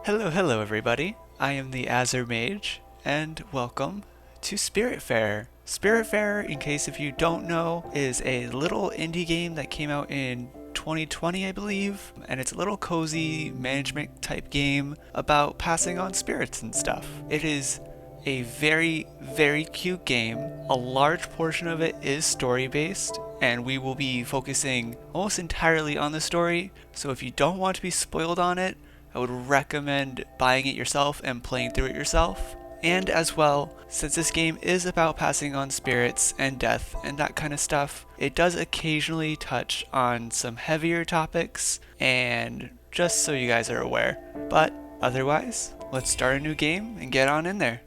Hello everybody. I am the Azure Mage, and welcome to Spiritfarer. Spiritfarer, in case if you don't know, is a little indie game that came out in 2020, I believe, and it's a little cozy management type game about passing on spirits and stuff. It is a very cute game. A large portion of it is story based, and we will be focusing almost entirely on the story, so if you don't want to be spoiled on it, I would recommend buying it yourself and playing through it yourself. And as well, since this game is about passing on spirits and death and that kind of stuff, it does occasionally touch on some heavier topics, and just so you guys are aware. But otherwise, let's start a new game and get on in there.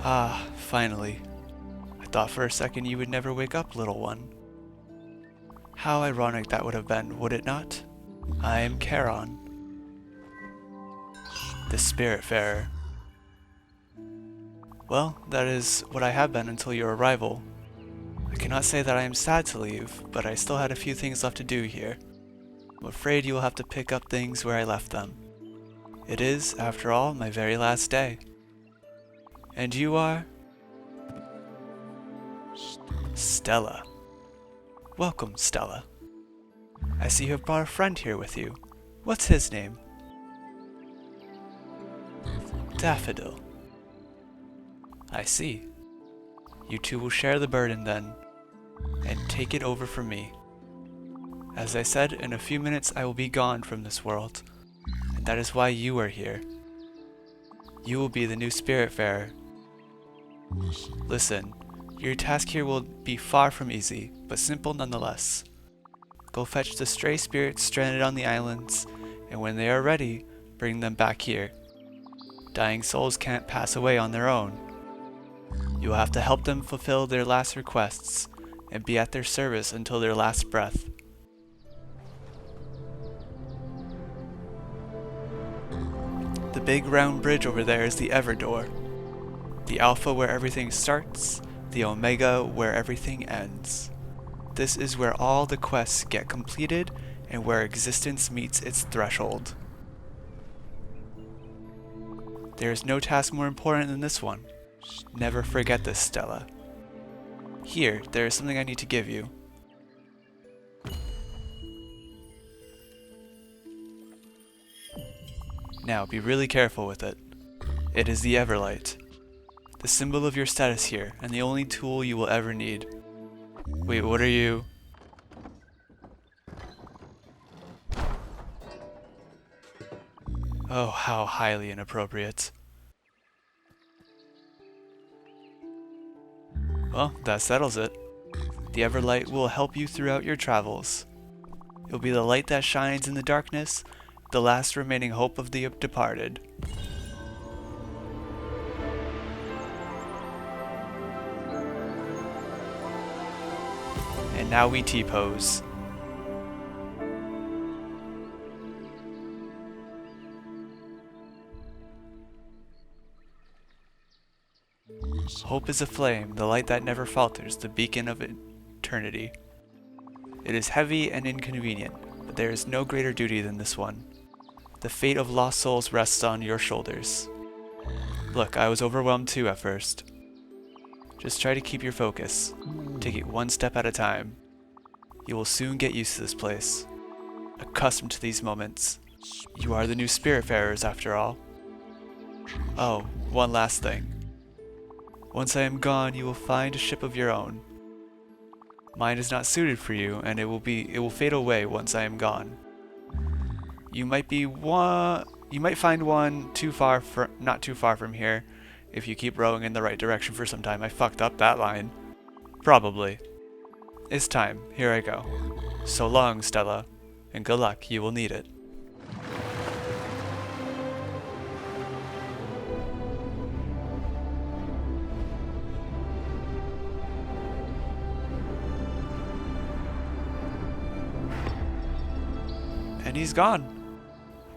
Ah, finally. I thought for a second you would never wake up, little one. How ironic that would have been, would it not? I am Charon, the Spiritfarer. Well, that is what I have been until your arrival. I cannot say that I am sad to leave, but I still had a few things left to do here. I'm afraid you will have to pick up things where I left them. It is, after all, my very last day. And you are? Stella. Welcome, Stella. I see you have brought a friend here with you. What's his name? Daffodil. I see. You two will share the burden then, and take it over from me. As I said, in a few minutes I will be gone from this world, and that is why you are here. You will be the new Spiritfarer. Listen, your task here will be far from easy, but simple nonetheless. Go fetch the stray spirits stranded on the islands, and when they are ready, bring them back here. Dying souls can't pass away on their own. You will have to help them fulfill their last requests, and be at their service until their last breath. The big round bridge over there is the Everdoor. The Alpha where everything starts, the Omega where everything ends. This is where all the quests get completed and where existence meets its threshold. There is no task more important than this one. Never forget this, Stella. Here, there is something I need to give you. Now, be really careful with it. It is the Everlight. The symbol of your status here, and the only tool you will ever need. Wait, what are you? Oh, how highly inappropriate. Well, that settles it. The Everlight will help you throughout your travels. It will be the light that shines in the darkness, the last remaining hope of the departed. And now we T-pose. Hope is a flame, the light that never falters, the beacon of eternity. It is heavy and inconvenient, but there is no greater duty than this one. The fate of lost souls rests on your shoulders. Look, I was overwhelmed too at first. Just try to keep your focus. Take it one step at a time. You will soon get used to this place. Accustomed to these moments. You are the new Spiritfarers after all. Oh, one last thing. Once I am gone, you will find a ship of your own. Mine is not suited for you, and it will fade away once I am gone. You might find one not too far from here, if you keep rowing in the right direction for some time. I fucked up that line. Probably. It's time. Here I go. So long, Stella, and good luck. You will need it. And he's gone.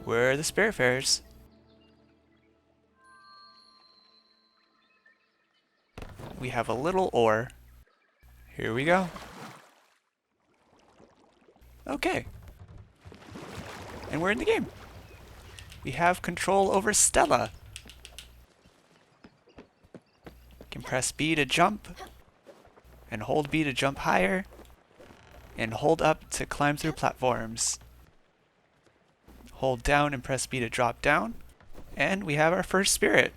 We're the Spiritfarers. We have a little ore. Here we go. Okay. And we're in the game. We have control over Stella. Can press B to jump, and hold B to jump higher, and hold up to climb through platforms. Hold down and press B to drop down, and we have our first spirit.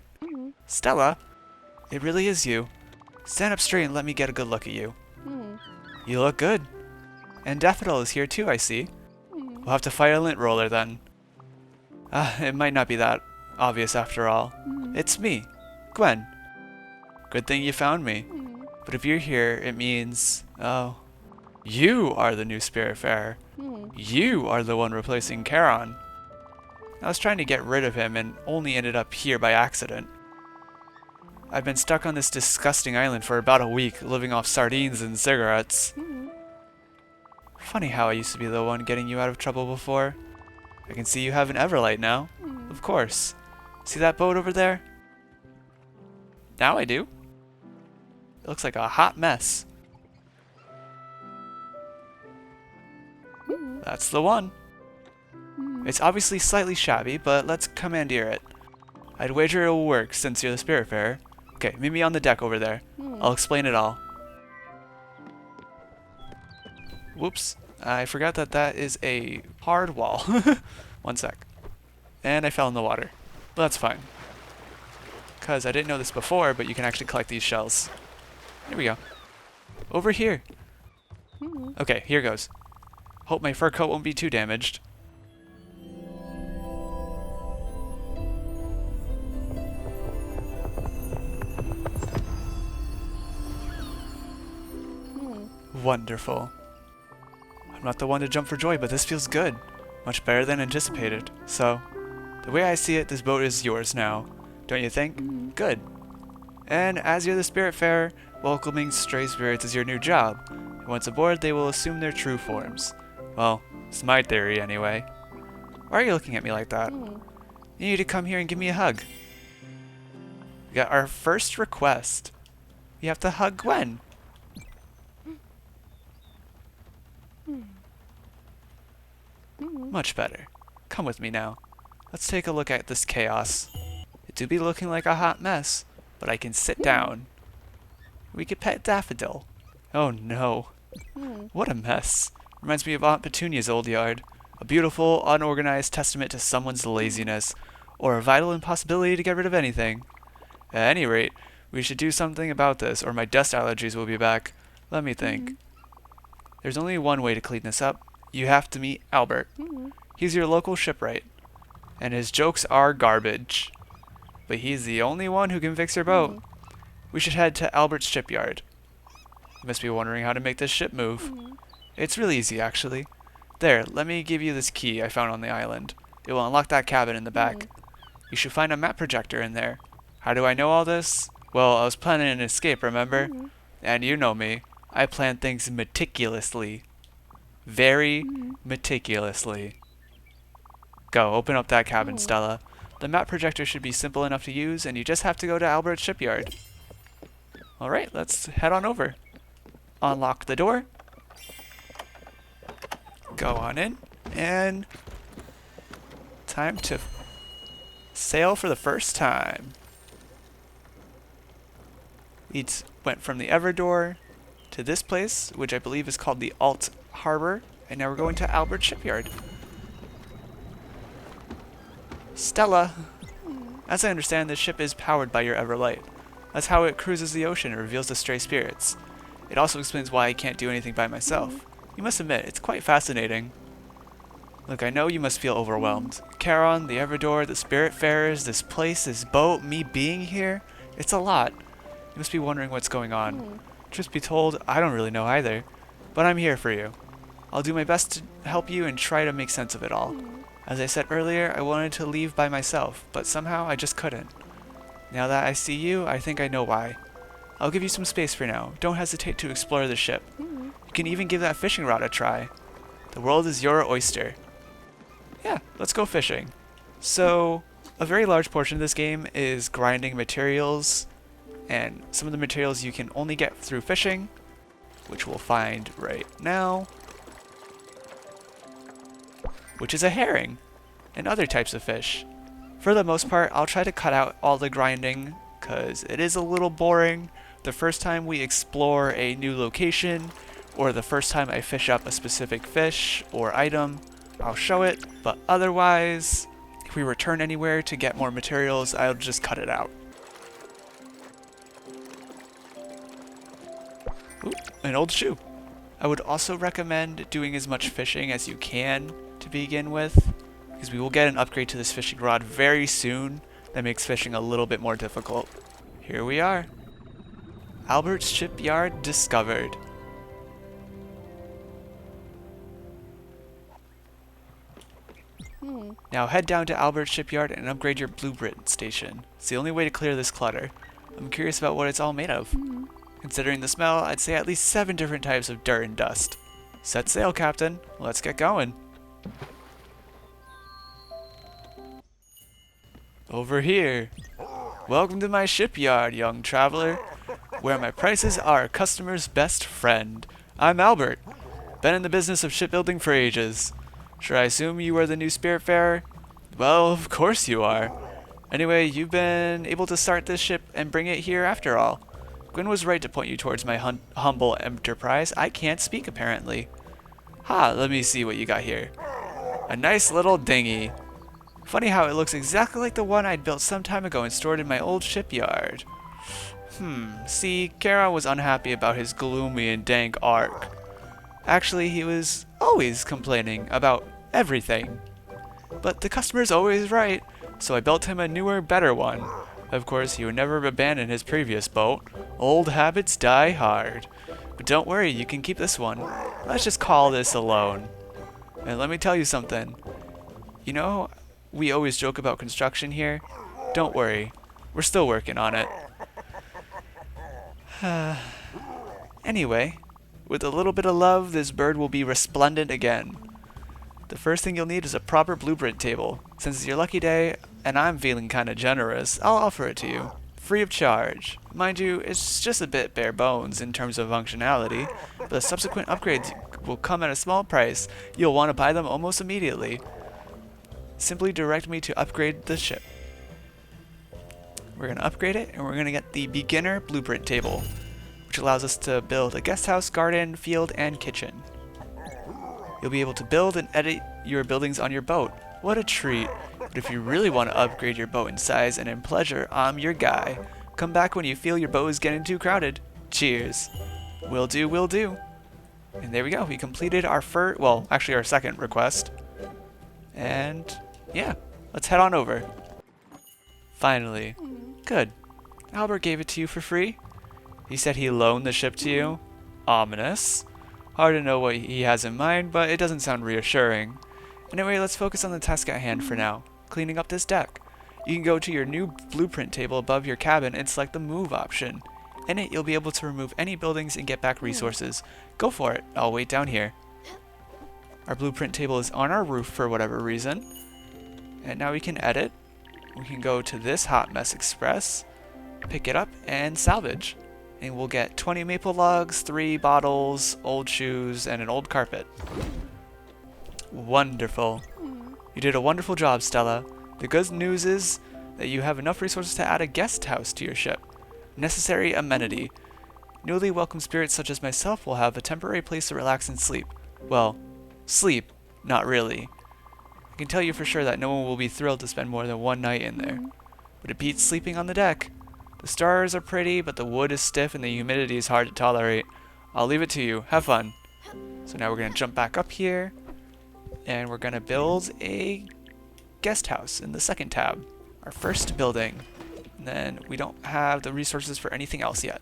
Stella, it really is you. Stand up straight and let me get a good look at you. You look good. And Daffodil is here too, I see. We'll have to fight a lint roller then. It might not be that obvious after all. It's me, Gwen. Good thing you found me. But if you're here, it means... oh. You are the new Spiritfarer. You are the one replacing Charon. I was trying to get rid of him and only ended up here by accident. I've been stuck on this disgusting island for about a week, living off sardines and cigarettes. Funny how I used to be the one getting you out of trouble before. I can see you have an Everlight now. Of course. See that boat over there? Now I do. It looks like a hot mess. That's the one. It's obviously slightly shabby, but let's commandeer it. I'd wager it will work since you're the Spiritfarer. Okay, meet me on the deck over there. I'll explain it all. Whoops. I forgot that that is a hard wall. One sec. And I fell in the water. But that's fine. Because I didn't know this before, but you can actually collect these shells. Here we go. Over here. Okay, here goes. Hope my fur coat won't be too damaged. Wonderful. I'm not the one to jump for joy, but this feels good. Much better than anticipated. So, the way I see it, this boat is yours now. Don't you think? Good. And as you're the Spiritfarer, welcoming stray spirits is your new job. And once aboard, they will assume their true forms. Well, it's my theory anyway. Why are you looking at me like that? You need to come here and give me a hug. We got our first request. You have to hug Gwen. Much better. Come with me now. Let's take a look at this chaos. It do be looking like a hot mess, but I can sit down. We could pet Daffodil. Oh no. What a mess. Reminds me of Aunt Petunia's old yard. A beautiful, unorganized testament to someone's laziness, or a vital impossibility to get rid of anything. At any rate, we should do something about this, or my dust allergies will be back. Let me think. There's only one way to clean this up. You have to meet Albert. He's your local shipwright, and his jokes are garbage. But he's the only one who can fix your boat. We should head to Albert's shipyard. You must be wondering how to make this ship move. It's really easy, actually. There, let me give you this key I found on the island. It will unlock that cabin in the back. You should find a map projector in there. How do I know all this? Well, I was planning an escape, remember? And you know me. I plan things meticulously. Very meticulously. Go, open up that cabin, Stella. The map projector should be simple enough to use, and you just have to go to Albert's shipyard. Alright, let's head on over. Unlock the door. Go on in, and time to sail for the first time. We went from the Everdor to this place, which I believe is called the Alt Harbor, and now we're going to Albert Shipyard. Stella, as I understand, this ship is powered by your Everlight. That's how it cruises the ocean and reveals the stray spirits. It also explains why I can't do anything by myself. You must admit, it's quite fascinating. Look, I know you must feel overwhelmed. Charon, the Everdor, the Spiritfarers, this place, this boat, me being here, it's a lot. You must be wondering what's going on. Truth be told, I don't really know either. But I'm here for you. I'll do my best to help you and try to make sense of it all. As I said earlier, I wanted to leave by myself, but somehow I just couldn't. Now that I see you, I think I know why. I'll give you some space for now. Don't hesitate to explore the ship. You can even give that fishing rod a try. The world is your oyster. Yeah, let's go fishing. So, a very large portion of this game is grinding materials, and some of the materials you can only get through fishing, which we'll find right now, which is a herring, and other types of fish. For the most part, I'll try to cut out all the grinding, because it is a little boring the first time we explore a new location, or the first time I fish up a specific fish or item. I'll show it, but otherwise, if we return anywhere to get more materials, I'll just cut it out. Ooh, an old shoe. I would also recommend doing as much fishing as you can to begin with, because we will get an upgrade to this fishing rod very soon that makes fishing a little bit more difficult. Here we are. Albert's shipyard discovered. Now head down to Albert's shipyard and upgrade your blueprint station. It's the only way to clear this clutter. I'm curious about what it's all made of. Considering the smell, I'd say at least 7 different types of dirt and dust. Set sail, Captain. Let's get going. Over here. Welcome to my shipyard, young traveler, where my prices are a customer's best friend. I'm Albert. Been in the business of shipbuilding for ages. Should I assume you are the new Spiritfarer? Well, of course you are. Anyway, you've been able to start this ship and bring it here after all. Gwen was right to point you towards my humble enterprise. I can't speak, apparently. Let me see what you got here. A nice little dinghy. Funny how it looks exactly like the one I'd built some time ago and stored in my old shipyard. See, Charon was unhappy about his gloomy and dank ark. Actually, he was always complaining about everything. But the customer's always right, so I built him a newer, better one. Of course, he would never abandon his previous boat. Old habits die hard. But don't worry, you can keep this one. Let's just call this a loan. And let me tell you something. You know, we always joke about construction here. Don't worry, we're still working on it. Anyway, with a little bit of love, this bird will be resplendent again. The first thing you'll need is a proper blueprint table. Since it's your lucky day, and I'm feeling kinda generous, I'll offer it to you. Free of charge. Mind you, it's just a bit bare bones in terms of functionality, but the subsequent upgrades will come at a small price. You'll want to buy them almost immediately. Simply direct me to upgrade the ship. We're going to upgrade it, and we're going to get the beginner blueprint table, which allows us to build a guest house, garden, field, and kitchen. You'll be able to build and edit your buildings on your boat. What a treat. But if you really want to upgrade your boat in size and in pleasure, I'm your guy. Come back when you feel your boat is getting too crowded. Cheers. Will do, will do. And there we go. We completed our our second request. And yeah, let's head on over. Finally. Good. Albert gave it to you for free. He said he loaned the ship to you. Ominous. Hard to know what he has in mind, but it doesn't sound reassuring. Anyway, let's focus on the task at hand for now. Cleaning up this deck. You can go to your new blueprint table above your cabin and select the move option. In it, you'll be able to remove any buildings and get back resources. Go for it. I'll wait down here. Our blueprint table is on our roof for whatever reason. And now we can edit. We can go to this Hot Mess Express, pick it up, and salvage. And we'll get 20 maple logs, 3 bottles, old shoes, and an old carpet. Wonderful. You did a wonderful job, Stella. The good news is that you have enough resources to add a guest house to your ship. Necessary amenity. Newly welcome spirits such as myself will have a temporary place to relax and sleep. Well, sleep, not really. I can tell you for sure that no one will be thrilled to spend more than one night in there. But it beats sleeping on the deck. The stars are pretty, but the wood is stiff and the humidity is hard to tolerate. I'll leave it to you. Have fun. So now we're going to jump back up here. And we're going to build a guest house in the second tab. Our first building. And then we don't have the resources for anything else yet.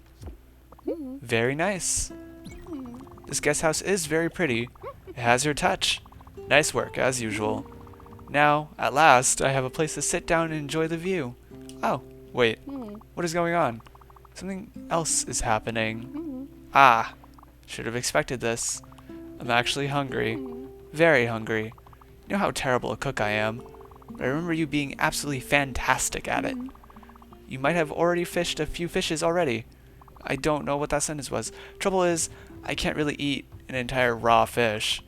Very nice. This guest house is very pretty. It has your touch. Nice work, as usual. Now, at last, I have a place to sit down and enjoy the view. Oh, wait. What is going on? Something else is happening. Should have expected this. I'm actually hungry. Very hungry. You know how terrible a cook I am, but I remember you being absolutely fantastic at it. You might have already fished a few fishes already. I don't know what that sentence was. Trouble is, I can't really eat an entire raw fish.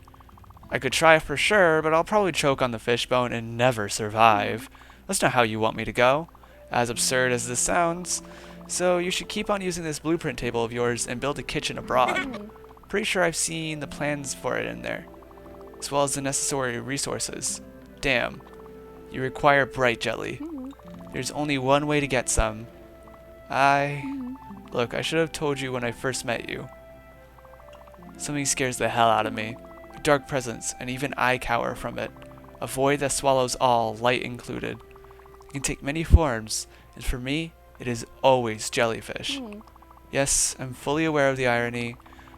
I could try for sure, but I'll probably choke on the fish bone and never survive. That's not how you want me to go, as absurd as this sounds. So you should keep on using this blueprint table of yours and build a kitchen abroad. Pretty sure I've seen the plans for it in there, as well as the necessary resources. Damn. You require bright jelly. There's only one way to get some. Look, I should have told you when I first met you. Something scares the hell out of me. A dark presence, and even I cower from it. A void that swallows all, light included. It can take many forms, and for me, it is always jellyfish. Yes, I'm fully aware of the irony.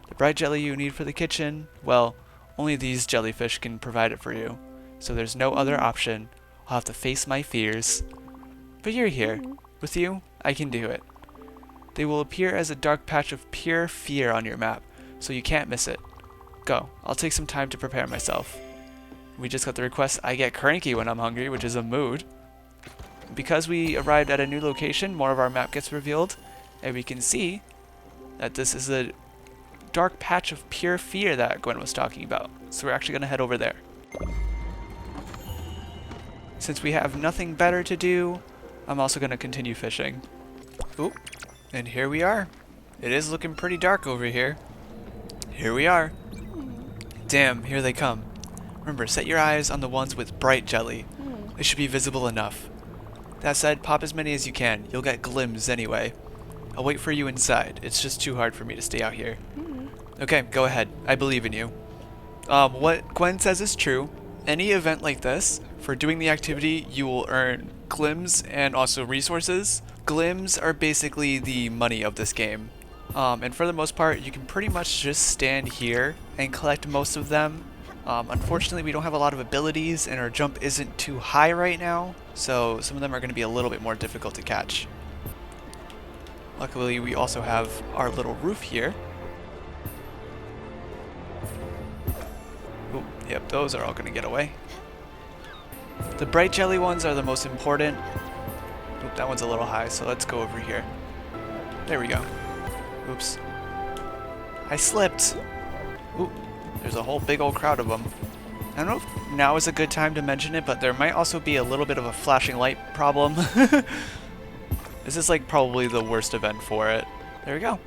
The bright jelly you need for the kitchen, well, only these jellyfish can provide it for you. So there's no other option. I'll have to face my fears. But you're here. With you, I can do it. They will appear as a dark patch of pure fear on your map, so you can't miss it. Go, I'll take some time to prepare myself. We just got the request I get cranky when I'm hungry, which is a mood. Because we arrived at a new location, more of our map gets revealed, and we can see that this is a dark patch of pure fear that Gwen was talking about. So we're actually going to head over there. Since we have nothing better to do, I'm also going to continue fishing. Oop, and here we are. It is looking pretty dark over here. Here we are. Damn, here they come. Remember, set your eyes on the ones with bright jelly. They should be visible enough. That said, pop as many as you can. You'll get glims anyway. I'll wait for you inside. It's just too hard for me to stay out here. Okay, go ahead. I believe in you. What Gwen says is true. Any event like this, for doing the activity, you will earn glims and also resources. Glims are basically the money of this game. And for the most part, you can pretty much just stand here and collect most of them. Unfortunately, we don't have a lot of abilities and our jump isn't too high right now, so some of them are going to be a little bit more difficult to catch. Luckily, we also have our little roof here. Ooh, yep, those are all going to get away. The bright jelly ones are the most important. Oop, that one's a little high, so let's go over here. There we go. Oops. I slipped. Ooh, there's a whole big old crowd of them. I don't know if now is a good time to mention it, but there might also be a little bit of a flashing light problem. This is like probably the worst event for it. There we go.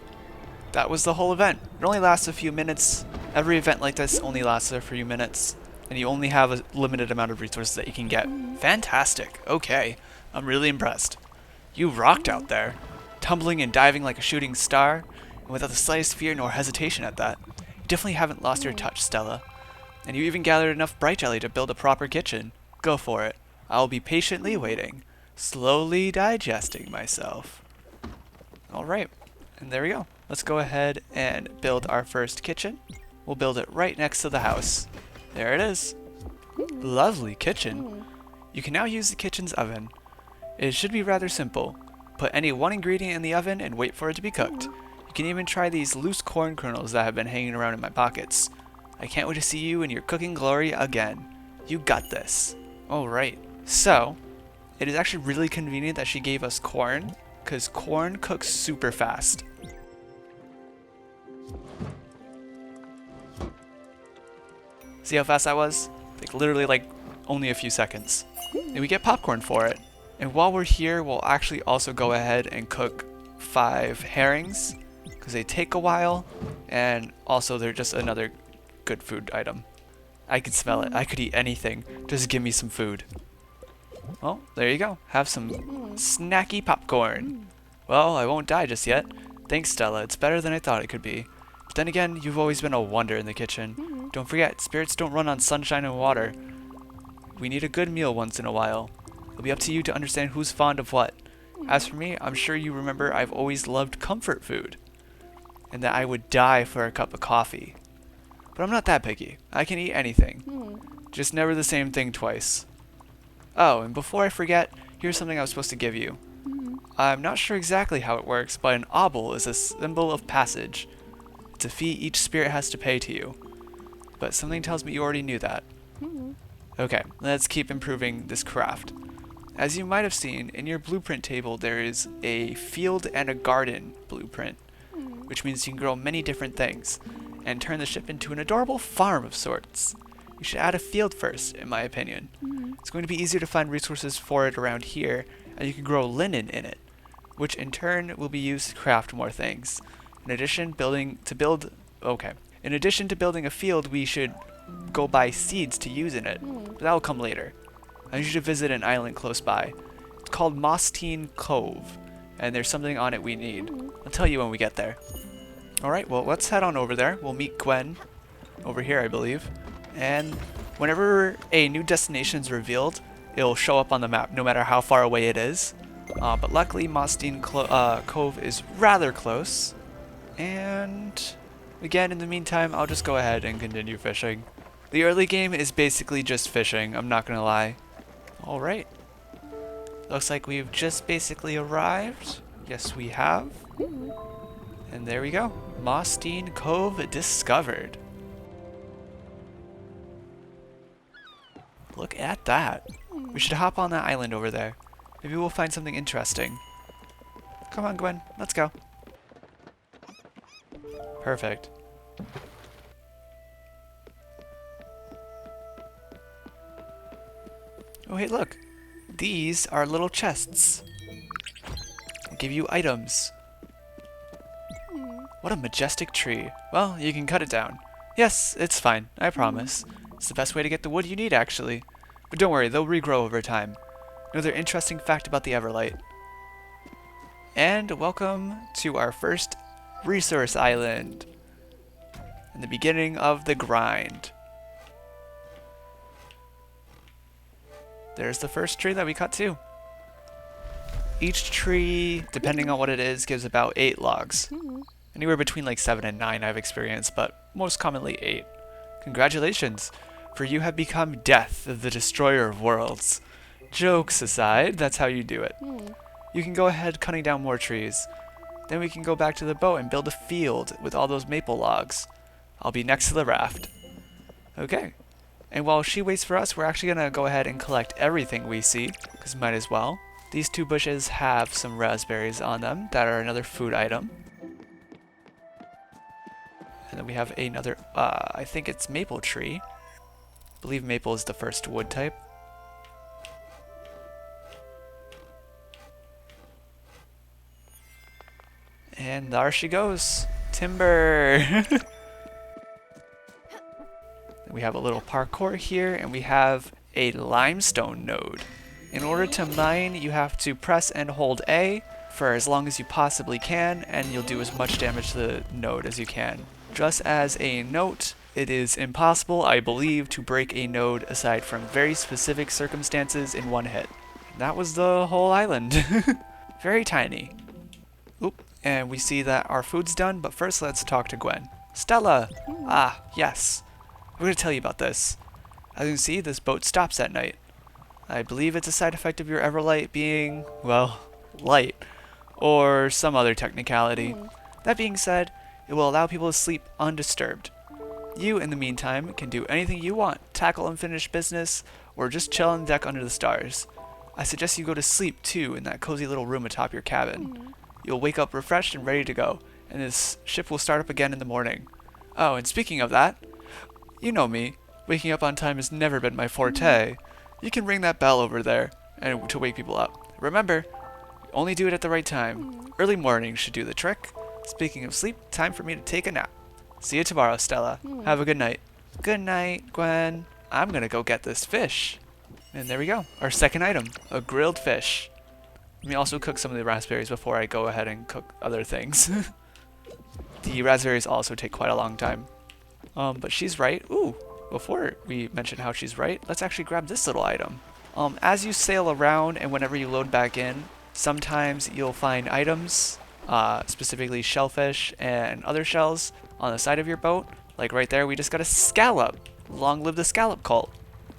That was the whole event. It only lasts a few minutes. Every event like this only lasts a few minutes, and you only have a limited amount of resources that you can get. Fantastic. Okay. I'm really impressed. You rocked out there, tumbling and diving like a shooting star, and without the slightest fear nor hesitation at that. You definitely haven't lost your touch, Stella. And you even gathered enough bright jelly to build a proper kitchen. Go for it. I'll be patiently waiting, slowly digesting myself. Alright, and there we go. Let's go ahead and build our first kitchen. We'll build it right next to the house. There it is. Lovely kitchen. You can now use the kitchen's oven. It should be rather simple. Put any one ingredient in the oven and wait for it to be cooked. You can even try these loose corn kernels that have been hanging around in my pockets. I can't wait to see you in your cooking glory again. You got this. Alright, so it is actually really convenient that she gave us corn, because corn cooks super fast. See how fast that was? Like literally like only a few seconds. And we get popcorn for it. And while we're here, we'll actually also go ahead and cook 5 herrings, because they take a while, and also they're just another good food item. I can smell it. I could eat anything. Just give me some food. Well, there you go. Have some snacky popcorn. Well, I won't die just yet. Thanks, Stella. It's better than I thought it could be. But then again, you've always been a wonder in the kitchen. Don't forget, spirits don't run on sunshine and water. We need a good meal once in a while. It'll be up to you to understand who's fond of what. As for me, I'm sure you remember I've always loved comfort food, and that I would die for a cup of coffee. But I'm not that picky. I can eat anything. Just never the same thing twice. Oh, and before I forget, here's something I was supposed to give you. I'm not sure exactly how it works, but an obol is a symbol of passage. It's a fee each spirit has to pay to you. But something tells me you already knew that. Okay, let's keep improving this craft. As you might have seen, in your blueprint table there is a field and a garden blueprint, which means you can grow many different things, and turn the ship into an adorable farm of sorts. You should add a field first, in my opinion. It's going to be easier to find resources for it around here, and you can grow linen in it, which in turn will be used to craft more things. In addition to building a field, we should go buy seeds to use in it, but that will come later. I need you to visit an island close by. It's called Mostine Cove, and there's something on it we need. I'll tell you when we get there. Alright, well, let's head on over there. We'll meet Gwen over here, I believe. And whenever a new destination is revealed, it'll show up on the map, no matter how far away it is. But luckily, Mostine Cove is rather close. And again, in the meantime, I'll just go ahead and continue fishing. The early game is basically just fishing, I'm not gonna lie. Alright. Looks like we've just basically arrived. Yes, we have. And there we go. Mostine Cove discovered. Look at that. We should hop on that island over there. Maybe we'll find something interesting. Come on, Gwen. Let's go. Perfect. Oh, hey, look. These are little chests. They give you items. What a majestic tree. Well, you can cut it down. Yes, it's fine. I promise. It's the best way to get the wood you need, actually. But don't worry, they'll regrow over time. Another interesting fact about the Everlight. And welcome to our first resource island. And the beginning of the grind. There's the first tree that we cut too. Each tree, depending on what it is, gives about 8 logs. Anywhere between like 7 and 9 I've experienced, but most commonly 8. Congratulations, for you have become Death, the Destroyer of Worlds. Jokes aside, that's how you do it. You can go ahead cutting down more trees. Then we can go back to the boat and build a field with all those maple logs. I'll be next to the raft. Okay. And while she waits for us, we're actually going to go ahead and collect everything we see, because might as well. These 2 bushes have some raspberries on them that are another food item. And then we have another, I think it's maple tree. I believe maple is the first wood type. And there she goes. Timber! We have a little parkour here, and we have a limestone node. In order to mine, you have to press and hold A for as long as you possibly can, and you'll do as much damage to the node as you can. Just as a note, it is impossible, I believe, to break a node aside from very specific circumstances in one hit. That was the whole island. Very tiny. Oop, and we see that our food's done, but first let's talk to Gwen. Stella! Ah, yes. I'm going to tell you about this. As you can see, this boat stops at night. I believe it's a side effect of your Everlight being, well, light, or some other technicality. That being said, it will allow people to sleep undisturbed. You, in the meantime, can do anything you want, tackle unfinished business, or just chill on deck under the stars. I suggest you go to sleep, too, in that cozy little room atop your cabin. You'll wake up refreshed and ready to go, and this ship will start up again in the morning. Oh, and speaking of that, you know me. Waking up on time has never been my forte. You can ring that bell over there and to wake people up. Remember, only do it at the right time. Early morning should do the trick. Speaking of sleep, time for me to take a nap. See you tomorrow, Stella. Have a good night. Good night, Gwen. I'm gonna go get this fish. And there we go. Our second item, a grilled fish. Let me also cook some of the raspberries before I go ahead and cook other things. The raspberries also take quite a long time. But she's right. Ooh, before we mention how she's right, let's actually grab this little item. As you sail around and whenever you load back in, sometimes you'll find items, specifically shellfish and other shells on the side of your boat. Like right there, we just got a scallop. Long live the scallop cult.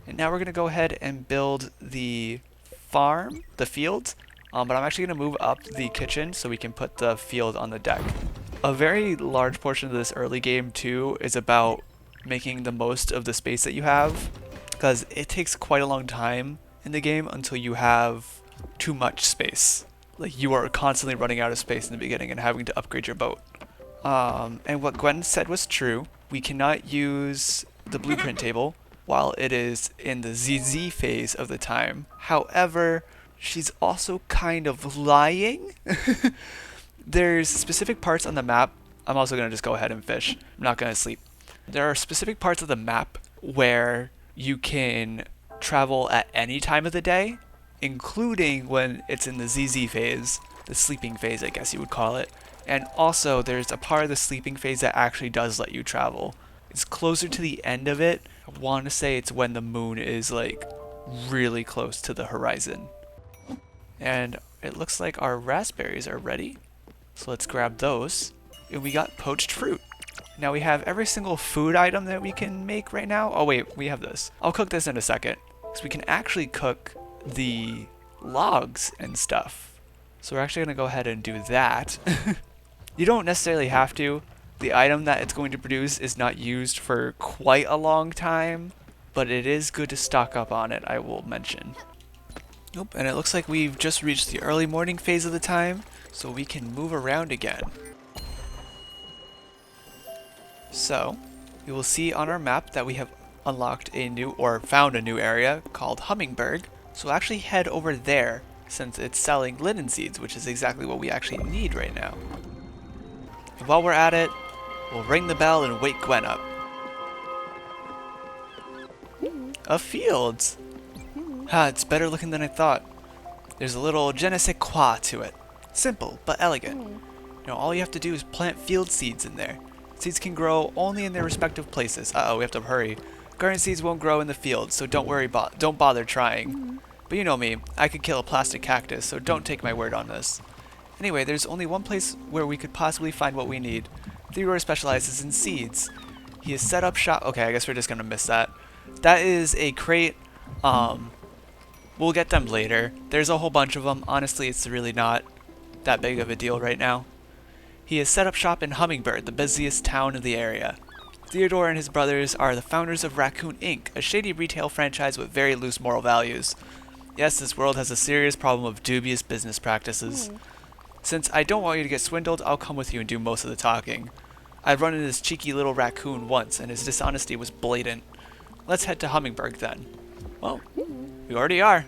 And now we're going to go ahead and build the farm, the field. But I'm actually going to move up the kitchen so we can put the field on the deck. A very large portion of this early game too is about making the most of the space that you have. because it takes quite a long time in the game until you have too much space. Like, you are constantly running out of space in the beginning and having to upgrade your boat. And what Gwen said was true. We cannot use the blueprint table while it is in the ZZ phase of the time. However, she's also kind of lying. There's specific parts on the map. I'm also going to just go ahead and fish. I'm not going to sleep. There are specific parts of the map where you can travel at any time of the day, including when it's in the ZZ phase, the sleeping phase, I guess you would call it. And also, there's a part of the sleeping phase that actually does let you travel. It's closer to the end of it. I want to say it's when the moon is like really close to the horizon. And it looks like our raspberries are ready. So let's grab those. And we got poached fruit. Now we have every single food item that we can make right now. Oh wait, we have this. I'll cook this in a second. Because we can actually cook the logs and stuff. So we're actually going to go ahead and do that. You don't necessarily have to. The item that it's going to produce is not used for quite a long time, but it is good to stock up on it, I will mention. Nope, and it looks like we've just reached the early morning phase of the time, so we can move around again. So, you will see on our map that we have unlocked a new, or found a new area called Hummingbird. So we'll actually head over there, since it's selling linen seeds, which is exactly what we actually need right now. And while we're at it, we'll ring the bell and wake Gwen up. A field! Ha, it's better looking than I thought. There's a little je ne sais quoi to it. Simple, but elegant. Now all you have to do is plant field seeds in there. Seeds can grow only in their respective places. Uh-oh, we have to hurry. Garden seeds won't grow in the field, so don't worry, don't bother trying. But you know me, I could kill a plastic cactus, so don't take my word on this. Anyway, there's only one place where we could possibly find what we need. Theodore specializes in seeds. He has set up shop. Okay, I guess we're just gonna miss that. That is a crate. We'll get them later. There's a whole bunch of them. Honestly, it's really not that big of a deal right now. He has set up shop in Hummingbird, the busiest town in the area. Theodore and his brothers are the founders of Raccoon Inc., a shady retail franchise with very loose moral values. Yes, this world has a serious problem of dubious business practices. Since I don't want you to get swindled, I'll come with you and do most of the talking. I've run into this cheeky little raccoon once, and his dishonesty was blatant. Let's head to Hummingbird then. Well, we already are.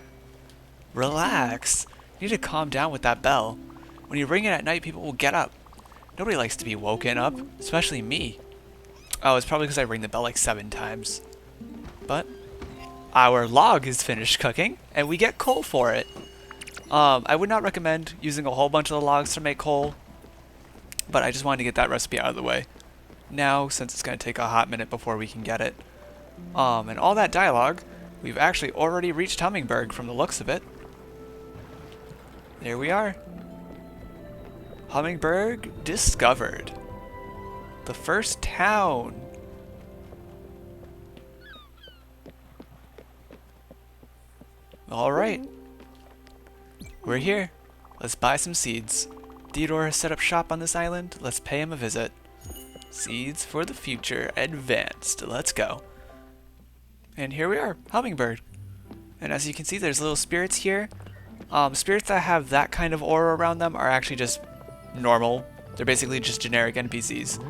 Relax. You need to calm down with that bell. When you ring it at night, people will get up. Nobody likes to be woken up, especially me. Oh, it's probably because I ring the bell like 7 times. But our log is finished cooking, and we get coal for it. I would not recommend using a whole bunch of the logs to make coal, but I just wanted to get that recipe out of the way. Now, since it's going to take a hot minute before we can get it. And all that dialogue, we've actually already reached Hummingbird from the looks of it. There we are. Hummingbird discovered. The first town. Alright. We're here. Let's buy some seeds. Theodore has set up shop on this island. Let's pay him a visit. Seeds for the future advanced. Let's go. And here we are, Hummingbird. And as you can see, there's little spirits here. Spirits that have that kind of aura around them are actually just normal. They're basically just generic NPCs.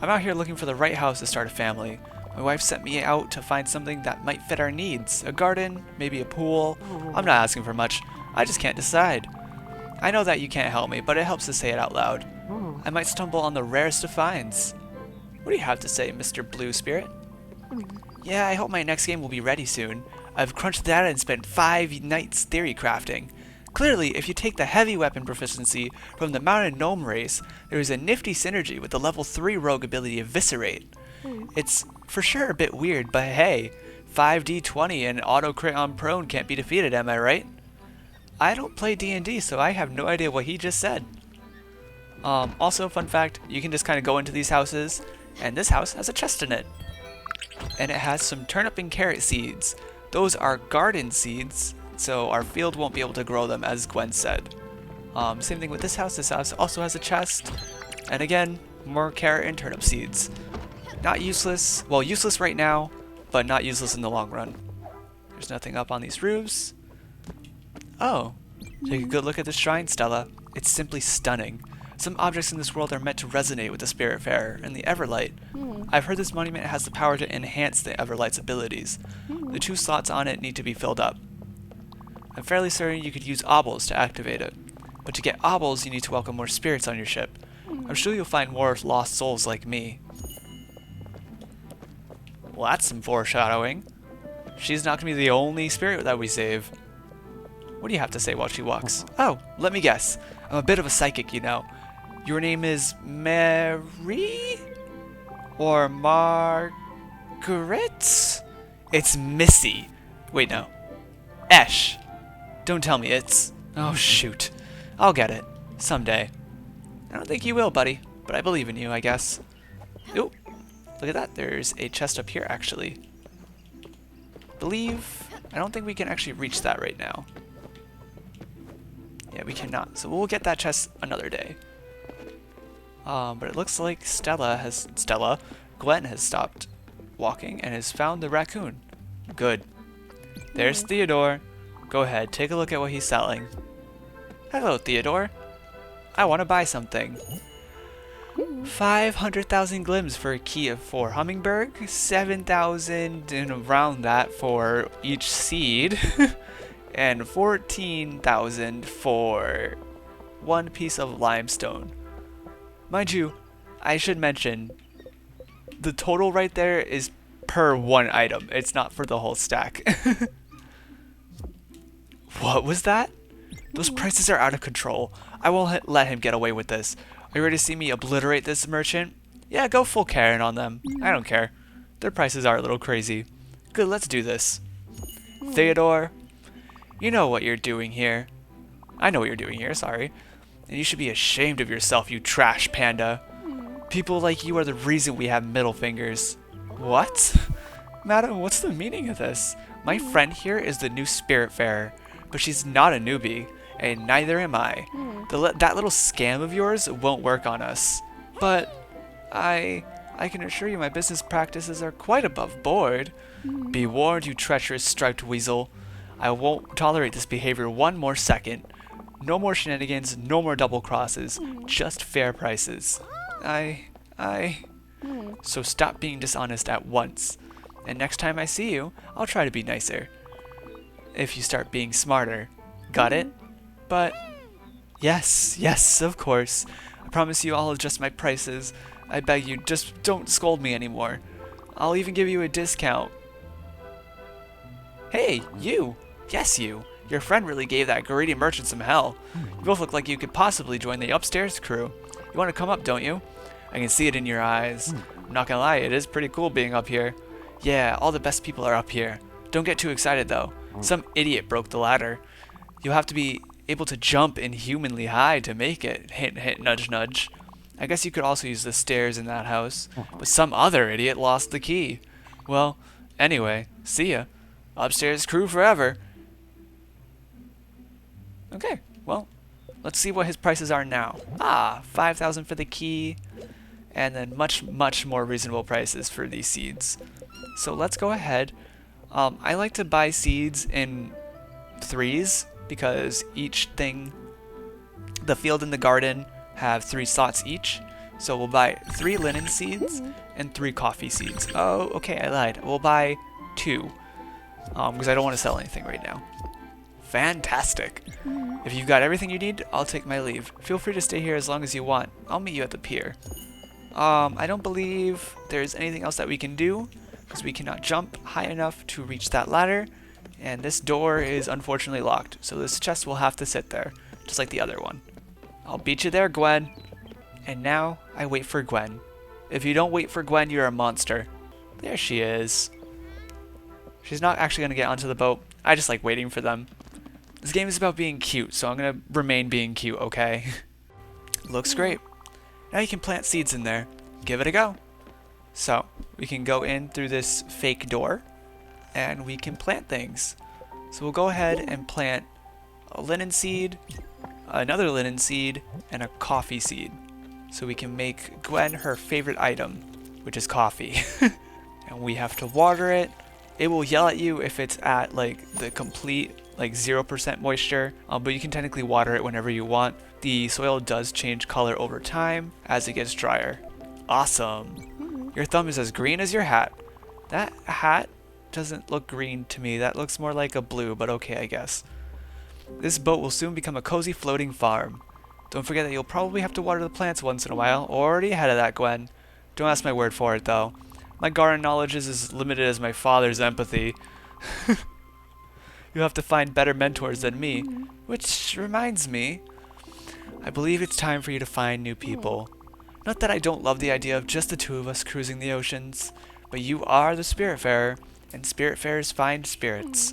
I'm out here looking for the right house to start a family. My wife sent me out to find something that might fit our needs. A garden, maybe a pool. I'm not asking for much. I just can't decide. I know that you can't help me, but it helps to say it out loud. I might stumble on the rarest of finds. What do you have to say, Mr. Blue Spirit? Yeah, I hope my next game will be ready soon. I've crunched the data and spent 5 nights theory crafting. Clearly, if you take the heavy weapon proficiency from the Mountain Gnome race, there is a nifty synergy with the level 3 rogue ability Eviscerate. It's for sure a bit weird, but hey, 5d20 and auto crit on prone can't be defeated, am I right? I don't play D&D, so I have no idea what he just said. Also, fun fact, you can just kind of go into these houses, and this house has a chest in it. And it has some turnip and carrot seeds. Those are garden seeds, so our field won't be able to grow them, as Gwen said. Same thing with this house. This house also has a chest. And again, more carrot and turnip seeds. Not useless. Well, useless right now, but not useless in the long run. There's nothing up on these roofs. Oh, take a good look at this shrine, Stella. It's simply stunning. Some objects in this world are meant to resonate with the Spiritfarer and the Everlight. I've heard this monument has the power to enhance the Everlight's abilities. The 2 slots on it need to be filled up. I'm fairly certain you could use obels to activate it. But to get obels, you need to welcome more spirits on your ship. I'm sure you'll find more lost souls like me. Well, that's some foreshadowing. She's not going to be the only spirit that we save. What do you have to say while she walks? Oh, let me guess. I'm a bit of a psychic, you know. Your name is Mary? Or Margaret? It's Missy. Wait, no. Esh. Don't tell me it's... Oh, shoot. I'll get it. Someday. I don't think you will, buddy. But I believe in you, I guess. Ooh. Look at that. There's a chest up here, actually. I don't think we can actually reach that right now. Yeah, we cannot. So we'll get that chest another day. But it looks like Gwen has stopped walking and has found the raccoon. Good. There's Theodore. Go ahead, take a look at what he's selling. Hello, Theodore. I want to buy something. 500,000 glims for a key of 4 Hummingberg, 7,000 and around that for each seed, and 14,000 for 1 piece of limestone. Mind you, I should mention, the total right there is per 1 item. It's not for the whole stack. What was that? Those prices are out of control. I won't let him get away with this. Are you ready to see me obliterate this merchant? Yeah, go full Karen on them. I don't care. Their prices are a little crazy. Good, let's do this. Theodore, you know what you're doing here. I know what you're doing here, sorry. And you should be ashamed of yourself, you trash panda. People like you are the reason we have middle fingers. What? Madam, what's the meaning of this? My friend here is the new Spiritfarer, but she's not a newbie, and neither am I. That little scam of yours won't work on us. But I can assure you my business practices are quite above board. Be warned, you treacherous striped weasel. I won't tolerate this behavior 1 more second. No more shenanigans, no more double crosses, just fair prices. So stop being dishonest at once. And next time I see you, I'll try to be nicer. If you start being smarter. Got it? But... Yes, of course. I promise you I'll adjust my prices. I beg you, just don't scold me anymore. I'll even give you a discount. Hey, you! Yes, you! Your friend really gave that greedy merchant some hell. You both look like you could possibly join the upstairs crew. You want to come up, don't you? I can see it in your eyes. I'm not gonna lie, it is pretty cool being up here. Yeah, all the best people are up here. Don't get too excited though. Some idiot broke the ladder. You'll have to be able to jump inhumanly high to make it. Hint, hint, nudge, nudge. I guess you could also use the stairs in that house, but some other idiot lost the key. Well, anyway, see ya. Upstairs crew forever. Okay, well, let's see what his prices are now. 5,000 for the key, and then much more reasonable prices for these seeds. So let's go ahead. I like to buy seeds in 3s because each thing, the field and the garden, have 3 slots each. So we'll buy 3 linen seeds and 3 coffee seeds. Oh, okay, I lied. We'll buy 2 because I don't want to sell anything right now. Fantastic. If you've got everything you need, I'll take my leave. Feel free to stay here as long as you want. I'll meet you at the pier. I don't believe there's anything else that we can do because we cannot jump high enough to reach that ladder. And this door is unfortunately locked, so this chest will have to sit there, just like the other one. I'll beat you there, Gwen. And now I wait for Gwen. If you don't wait for Gwen, you're a monster. There she is. She's not actually going to get onto the boat. I just like waiting for them. This game is about being cute, so I'm going to remain being cute, okay? Looks great. Now you can plant seeds in there. Give it a go. So, we can go in through this fake door, and we can plant things. So we'll go ahead and plant a linen seed, another linen seed, and a coffee seed. So we can make Gwen her favorite item, which is coffee. And and we have to water it. It will yell at you if it's at like the complete like 0% moisture, but you can technically water it whenever you want. The soil does change color over time as it gets drier. Awesome. Your thumb is as green as your hat. That hat doesn't look green to me. That looks more like a blue, but okay, I guess. This boat will soon become a cozy floating farm. Don't forget that you'll probably have to water the plants once in a while. Already ahead of that, Gwen. Don't ask my word for it, though. My garden knowledge is as limited as my father's empathy. You'll have to find better mentors than me. Which reminds me, I believe it's time for you to find new people. Not that I don't love the idea of just the two of us cruising the oceans, but you are the Spiritfarer, and Spiritfarers find spirits.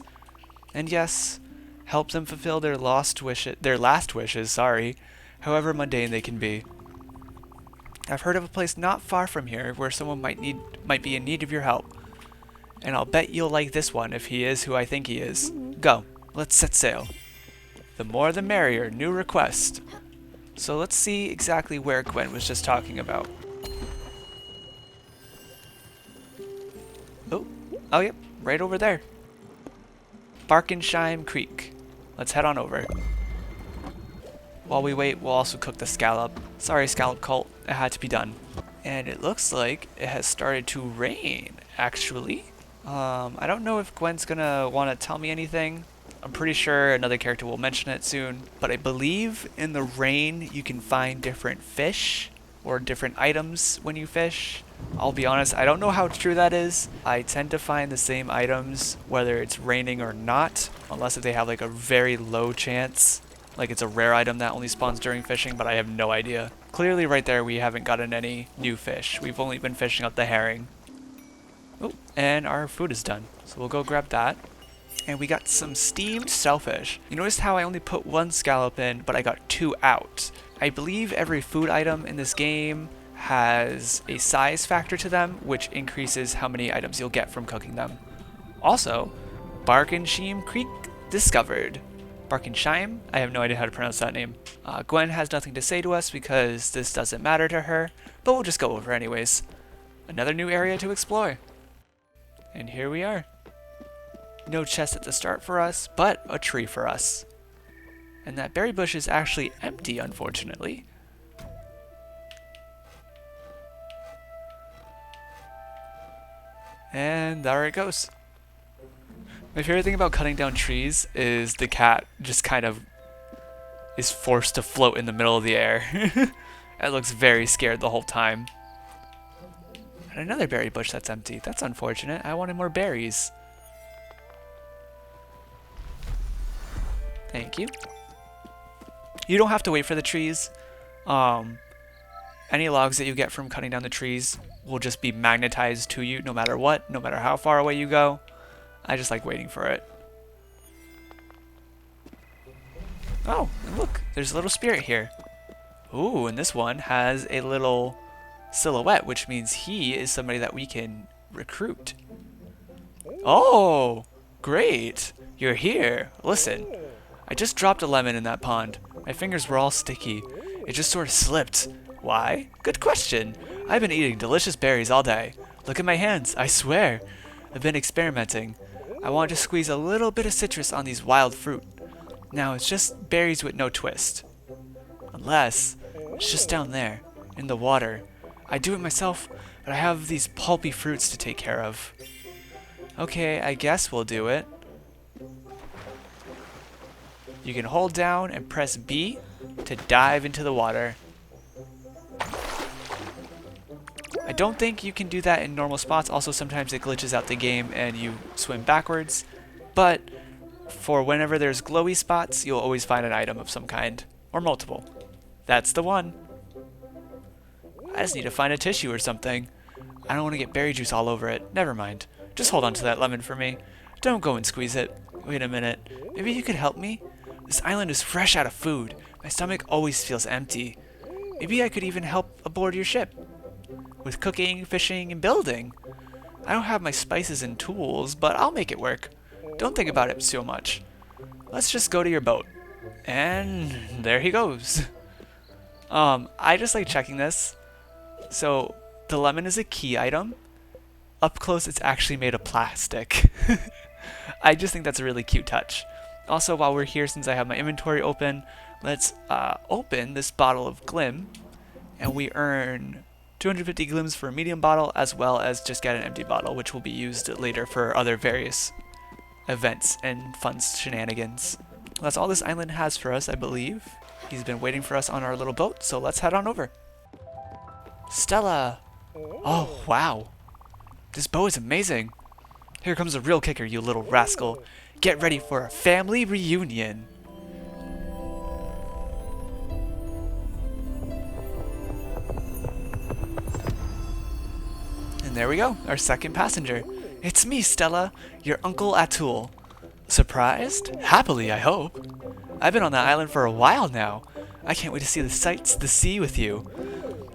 And yes, help them fulfill their last wishes, however mundane they can be. I've heard of a place not far from here where someone might be in need of your help. And I'll bet you'll like this one if he is who I think he is. Go, let's set sail. The more the merrier, new request. So let's see exactly where Gwen was just talking about. Oh yep, right over there. Barkensheim Creek. Let's head on over. While we wait, we'll also cook the scallop. Sorry, scallop cult, it had to be done. And it looks like it has started to rain, actually. I don't know if Gwen's gonna want to tell me anything. I'm pretty sure another character will mention it soon. But I believe in the rain you can find different fish or different items when you fish. I'll be honest, I don't know how true that is. I tend to find the same items whether it's raining or not, unless if they have like a very low chance. Like it's a rare item that only spawns during fishing, but I have no idea. Clearly right there we haven't gotten any new fish. We've only been fishing up the herring. Oh, and our food is done. So we'll go grab that. And we got some steamed shellfish. You noticed how I only put one scallop in, but I got 2 out. I believe every food item in this game has a size factor to them, which increases how many items you'll get from cooking them. Also, Barkensheim Creek discovered. Barkensheim? I have no idea how to pronounce that name. Gwen has nothing to say to us because this doesn't matter to her, but we'll just go over anyways. Another new area to explore. And here we are. No chest at the start for us, but a tree for us. And that berry bush is actually empty, unfortunately. And there it goes. My favorite thing about cutting down trees is the cat just kind of is forced to float in the middle of the air. It looks very scared the whole time. And another berry bush that's empty. That's unfortunate. I wanted more berries. Thank you. You don't have to wait for the trees. Any logs that you get from cutting down the trees will just be magnetized to you no matter what, no matter how far away you go. I just like waiting for it. Oh, and look, there's a little spirit here. Ooh, and this one has a little silhouette, which means he is somebody that we can recruit. Oh, great. You're here. Listen, I just dropped a lemon in that pond. My fingers were all sticky. It just sort of slipped. Why? Good question. I've been eating delicious berries all day. Look at my hands, I swear. I've been experimenting. I want to squeeze a little bit of citrus on these wild fruit. Now it's just berries with no twist. Unless it's just down there, in the water. I do it myself, but I have these pulpy fruits to take care of. Okay, I guess we'll do it. You can hold down and press B to dive into the water. I don't think you can do that in normal spots. Also, sometimes it glitches out the game and you swim backwards. But for whenever there's glowy spots, you'll always find an item of some kind. Or multiple. That's the one. I just need to find a tissue or something. I don't want to get berry juice all over it. Never mind. Just hold on to that lemon for me. Don't go and squeeze it. Wait a minute. Maybe you could help me? This island is fresh out of food. My stomach always feels empty. Maybe I could even help aboard your ship. With cooking, fishing, and building. I don't have my spices and tools, but I'll make it work. Don't think about it so much. Let's just go to your boat. And there he goes. I just like checking this. So the lemon is a key item. Up close, it's actually made of plastic. I just think that's a really cute touch. Also, while we're here, since I have my inventory open, let's open this bottle of Glim, and we earn 250 Glims for a medium bottle, as well as just get an empty bottle, which will be used later for other various events and fun shenanigans. That's all this island has for us, I believe. He's been waiting for us on our little boat, so let's head on over. Stella! Oh, wow. This bow is amazing. Here comes the real kicker, you little rascal. Get ready for a family reunion. And there we go, our second passenger. It's me, Stella, your Uncle Atul. Surprised? Happily, I hope. I've been on that island for a while now. I can't wait to see the sights, the sea with you.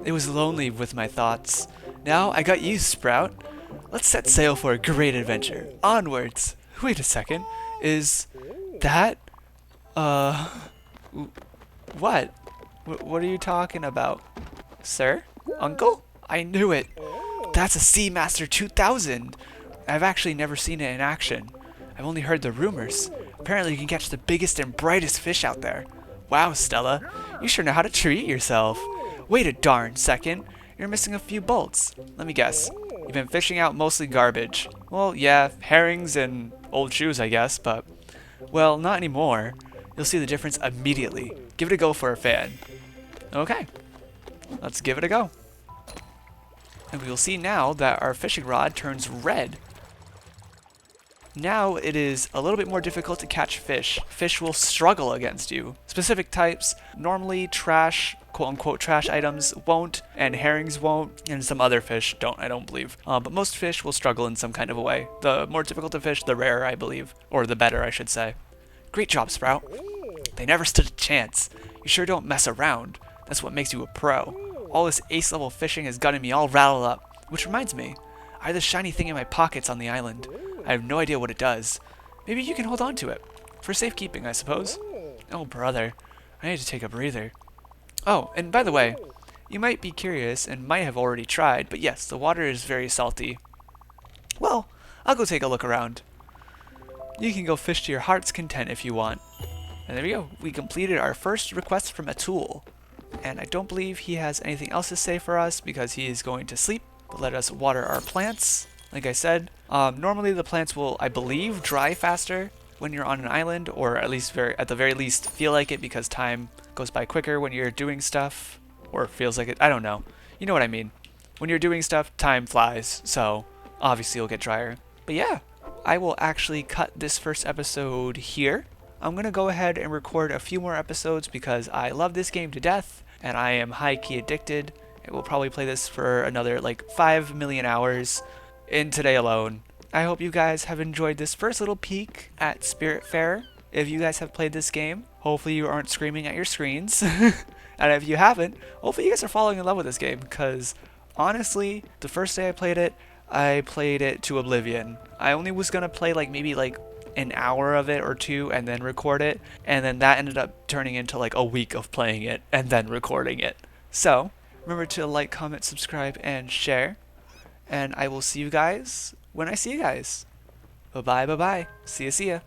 It was lonely with my thoughts. Now I got you, Sprout. Let's set sail for a great adventure. Onwards. Wait a second. Is that... What? What are you talking about? Sir? Uncle? I knew it. That's a Seamaster 2000. I've actually never seen it in action. I've only heard the rumors. Apparently you can catch the biggest and brightest fish out there. Wow, Stella. You sure know how to treat yourself. Wait a darn second. You're missing a few bolts. Let me guess. You've been fishing out mostly garbage. Well, yeah, herrings and old shoes, I guess, but... Well, not anymore. You'll see the difference immediately. Give it a go for a fan. Okay. Let's give it a go. And we'll see now that our fishing rod turns red. Now it is a little bit more difficult to catch fish. Fish will struggle against you. Specific types, normally trash, quote-unquote trash items won't, and herrings won't, and some other fish don't, I don't believe. But most fish will struggle in some kind of a way. The more difficult to fish, the rarer, I believe. Or the better, I should say. Great job, Sprout. They never stood a chance. You sure don't mess around. That's what makes you a pro. All this ace-level fishing has gotten me all rattled up. Which reminds me, I have this shiny thing in my pockets on the island. I have no idea what it does. Maybe you can hold on to it. For safekeeping, I suppose. Oh, brother. I need to take a breather. Oh, and by the way, you might be curious and might have already tried, but yes, the water is very salty. Well, I'll go take a look around. You can go fish to your heart's content if you want. And there we go. We completed our first request from Atul. And I don't believe he has anything else to say for us because he is going to sleep. But let us water our plants. Like I said, normally the plants will, I believe, dry faster when you're on an island, or at least at the very least feel like it because time goes by quicker when you're doing stuff, or feels like it. I don't know. You know what I mean. When you're doing stuff, time flies, so obviously you'll get drier. But yeah, I will actually cut this first episode here. I'm going to go ahead and record a few more episodes because I love this game to death, and I am high-key addicted. I will probably play this for another like 5 million hours in today alone. I hope you guys have enjoyed this first little peek at Spiritfarer. If you guys have played this game, hopefully you aren't screaming at your screens. And if you haven't, hopefully you guys are falling in love with this game, because honestly, the first day I played it to oblivion. I only was gonna play like maybe like an hour of it or two and then record it, and then that ended up turning into like a week of playing it and then recording it. So remember to like, comment, subscribe, and share. And I will see you guys when I see you guys. Bye-bye, bye-bye. See ya, see ya.